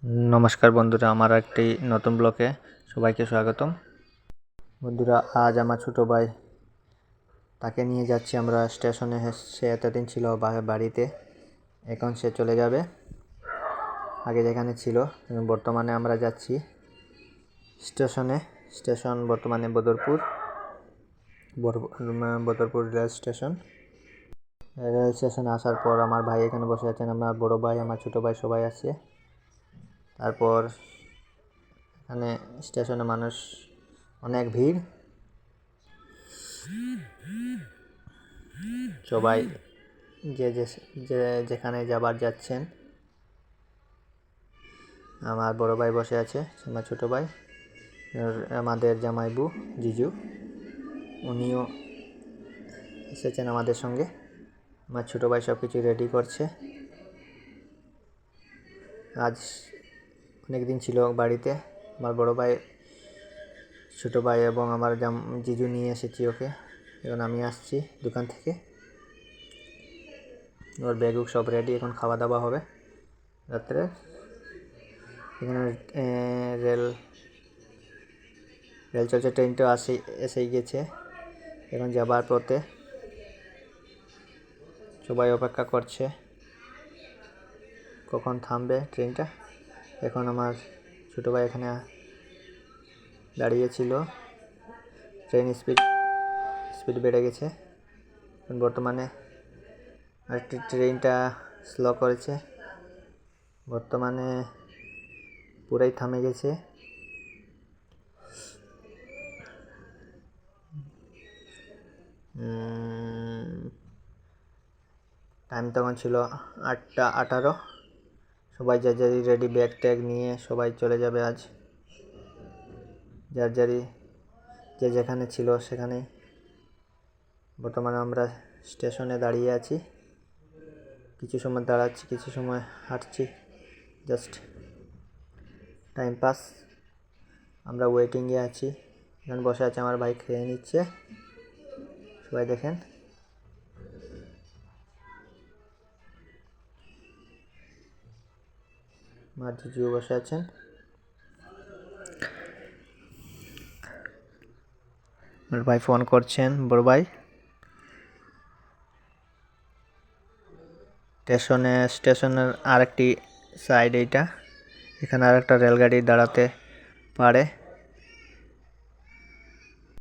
नमस्कार बंधुरा आमार एकटी नतून ब्लगे सबाइके स्वागतम। बंधुरा आज आमार छोटो भाई ताके निये जाচ্ছি আমরা स्टेशने। से एतदिन छिलो बाड़ीते, एखन से चले जाबे आगे जेखाने छिलो। बर्तमाने आमरा जाচ্ছি स्टेशने। स्टेशन बर्तमाने Badarpur rail station. Rail station आसार पर आमार भाई एखाने बसे आछेन। आमार बड़ो भाई आमार छोटो भाई सबाई आछे। তারপর এখানে স্টেশনে মানুষ অনেক ভিড়, সবাই যে যেখানে যাবার যাচ্ছেন। আমার বড় ভাই বসে আছে, আমার ছোট ভাই, আমাদের জামাইবু জিজু উনিও এসেছেন আমাদের সঙ্গে। আমার ছোট ভাই সব কিছু রেডি করছে। আজ অনেক দিন ছিল বাড়িতে। আমার বড় ভাই, ছোট ভাই এবং আমার জিজু নিয়ে এসেছি ওকে। এখন আমি আসছি দোকান থেকে। ওর ব্যাগ সব রেডি, এখন খাওয়া দাওয়া হবে রাত্রে। এখানে রেল চলছে, ট্রেনটা এসেই গেছে। এখন যাবার পথে সবাই অপেক্ষা করছে কখন থামবে ট্রেনটা। এখন আমার ছোটো ভাই এখানে দাঁড়িয়েছিল। ট্রেন স্পিড বেড়ে গেছে। বর্তমানে আরেকটি ট্রেনটা স্লো করেছে, বর্তমানে পুরাই থামে গেছে। টাইম তখন ছিল 8টা 18। সবাই যার যারি রেডি, ব্যাগ ট্যাগ নিয়ে সবাই চলে যাবে আজ। যার যারি যে যেখানে ছিল সেখানেই। বর্তমানে আমরা স্টেশনে দাঁড়িয়ে আছি, কিছু সময় দাঁড়াচ্ছি, কিছু সময় হাঁটছি, জাস্ট টাইম পাস। আমরা ওয়েটিংয়ে আছি। এখানে বসে আছে আমার ভাই, খেয়ে নিচ্ছে। সবাই দেখেন, আমার জিজু বসে আছেন। আমার ভাই ফোন করছেন, বড় ভাই। স্টেশনের আরেকটি সাইড এইটা, এখানে আরেকটা রেলগাড়ি দাঁড়াতে পারে।